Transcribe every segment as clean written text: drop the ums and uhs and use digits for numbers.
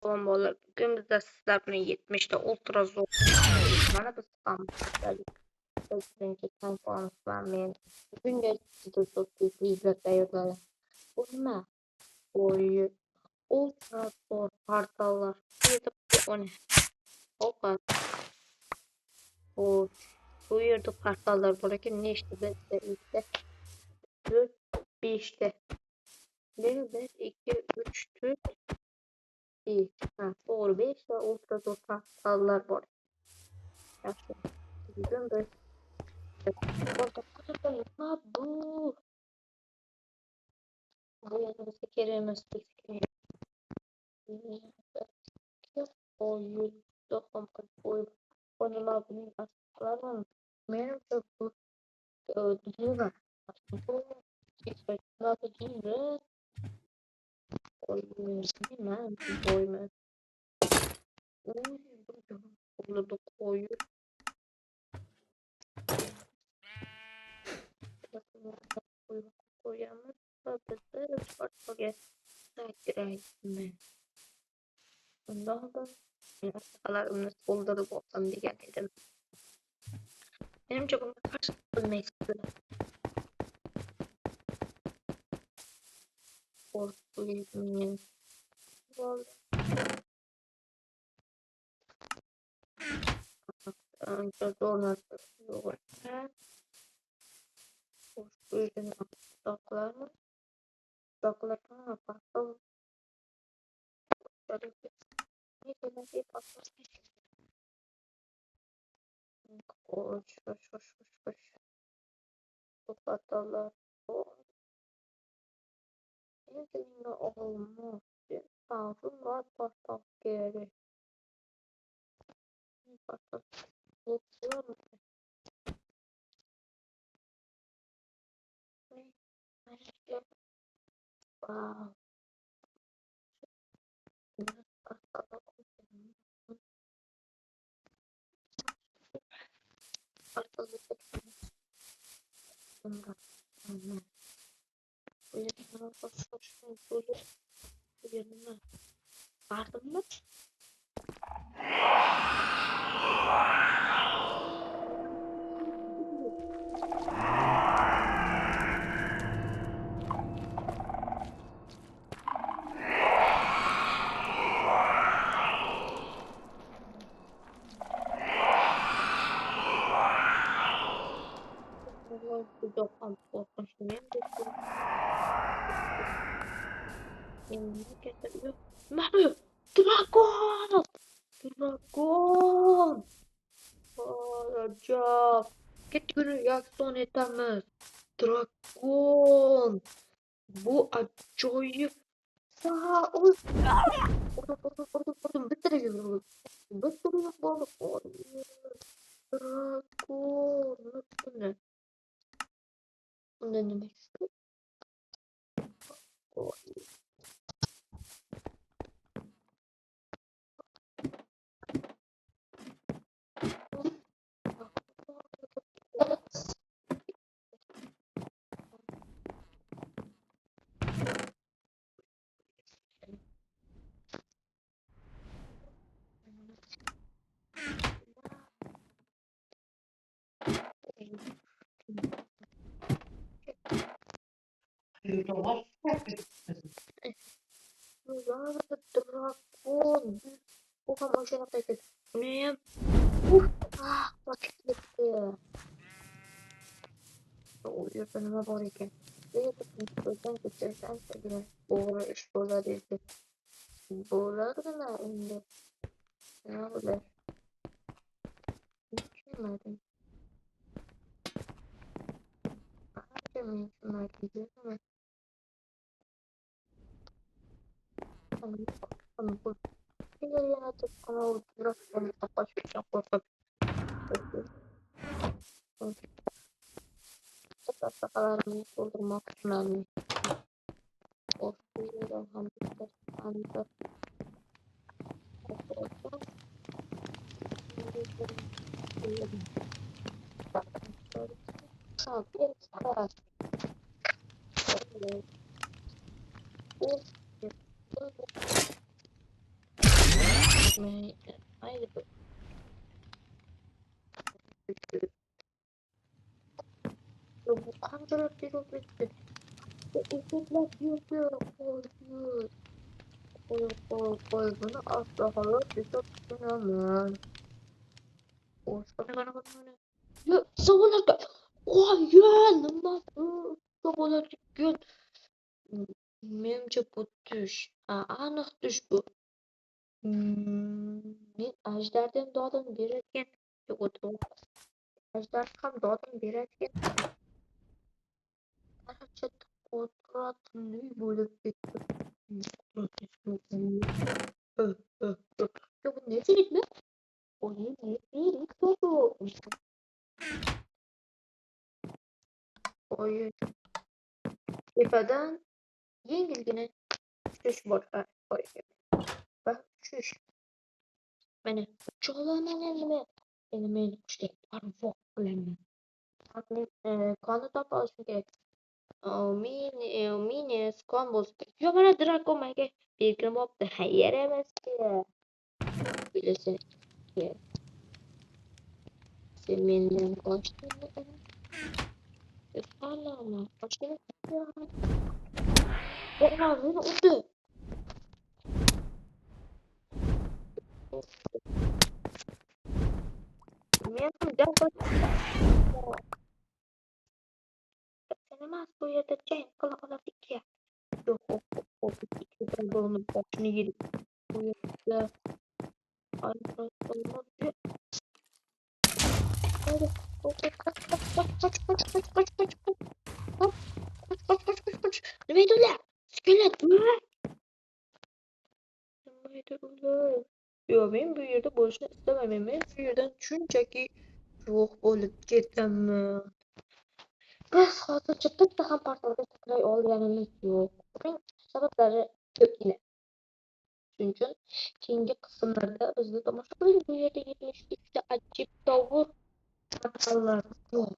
Salam bolalar. Bugün bizdə sizlər bilan 70'də ultra zor. Mana biz tanışdıq. Birinci konferanslar bugün de sizə çox büyük izlət dəyirlər. Bu nə? Oy, ultra zor portallar. Bu ne? O kadar. Bu yerde portallar var ki ne işte bizdə işte 4 5'te. 1 2 3 4 İyi. Ha, doğru 5 ve ultra zor portallar var. Yaxşı. Bugün biz orada bu yanımızda keremiz oyun dokum oyun oyunlarının aslında benim de bu dünya aslında nasıl dünya oyun bilmem oyun burada oyun koyamaz tabii farklı takdirayım ondan da kalarımını soldurıp olsam diye geldim. Benimce bunu karşı bulmayı istiyorum. Korkuyum. Önce zorla zor. Korkuyum. Saklar. Saklarına bakalım. Şöyle bir bir bakalım. Koş. Bu hatalar. Benim olmaz. Ağzım var patlak geri. Patlak. Geçiyor mu? Wow. Vardın mı? Yok korkunç ne yok. Mahmut! Dragon! Dragon! Acayip. Git reaksiyon edemez. Dragon! Bu acayip. Sağ ol. Vurdum. Bitireceğim. Bitireceğim balık. Dragon. Bu ne? Bu ne demek? Dragon. Bu kamu şey yapacak. Ne? Vakit bitti. Oluyor önüme var iken. Ve gözden geçirsen sevgiler. Boğula iş boğula dedi. Boğula da indi. Ne oldu? Hiç bilmedim. Acemi bilmedim diyor ama. Ama bu. Bir yana tık ama o biraz onu kapaşmayacağım korkak. Tekrar sakalarımı doldurmak için Ortaya hamburger hamburger oturacağım. Bir saat. Haydi bu. Bu kancalar bir bitti. Efektler yok. Koy. Bunu asla hayal düşünemem. O sana bana. Ya sabahlar. Oy ya nima bu? Sabahlar gün. Menimcha bu tush. Ha, aniq tush bu. Men ajdardan dodim beradigan ajdar ham dodim beradigan qaracha qudratli bo'lib ketdi. Ya bu ne demek? O ne demek bu? Oy, tepadan yengilgina tushish bor. Bak tushish. Mana cho'g'lanan nima? Endi men qushday parvoz qilaman. Qonni topib olishim kerak. Mini kon bo'lsa kerak. Yo mana Draco menga belgilab olibdi. Ha, yaramasga. Bilasan. Sen mendan qochdingmi? Salom. Qochdingmi? Meni urdi. Men ham jang sen emas bu yerda jang qila oladik. Yo'q, ikkidan birini boshini yedik. Bu yerda nima edi ular? Skelet mi? Nima edi ular? Yo'q, men bu yerda bo'lishni istamayman. Men bu yerdan shunchaki yo'q bo'lib ketaman. Biz hozircha bitta ham portalga saklay olganimiz yo'q. Buning sabablari ko'pgina. Shuning uchun keyingi qismlarda bizni tomosha qiling. Bu yerda 72 ta ajib tovur portallar yo'q.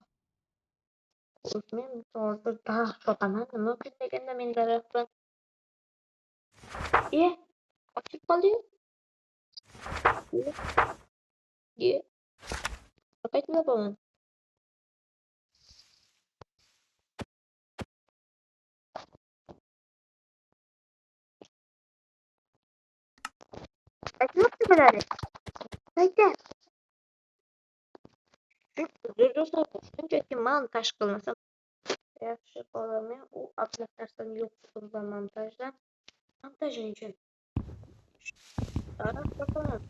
Men hozir daraxt chopaman. Nima uchun deganda men daraxtdan ochib qoldi-yu. Qaytib yopaman. Aytmoqchi bo'ladi. Qayta. Do'stlar, shunchaki montaj qilmasam yaxshi bo'laman. U applikatsiyani yo'q qilib montajning uchun. Daraxt chopaman.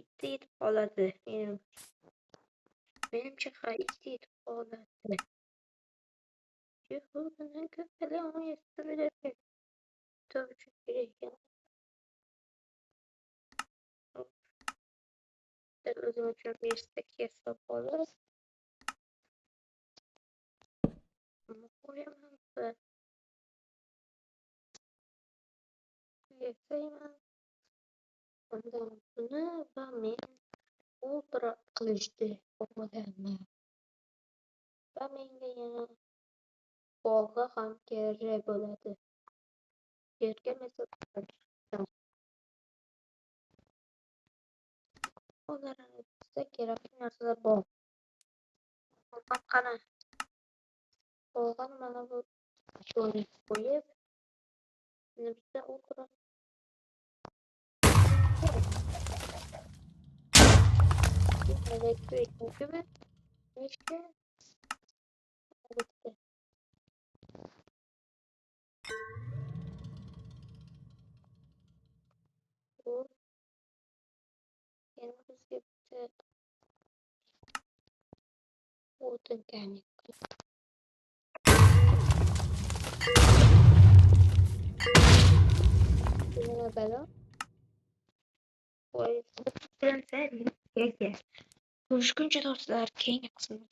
Ikkita yetib qoladi. Menimcha ikkita yetib qoladi. Bundan ko'plar o'ylayapti. Tabii çok gereken. Özüm için bir istek hesap olur. Ama koyamam da. Yeseyim. Ondan sonra ben ultra kılıçtı. Olmadan. Ben menga yana bog'a ham kerak bo'ladi. Yerga mesela onlarni bizga kerakli narsalar bor. Qana bog'dan mana bu sho'ni qo'yib bizda ultra elektrik gibi işte bitti. Bu yeni bizga bitti. O'tin kanik. Nima balo? Voy, bilan ko'rishguncha do'stlar, keyingi qismda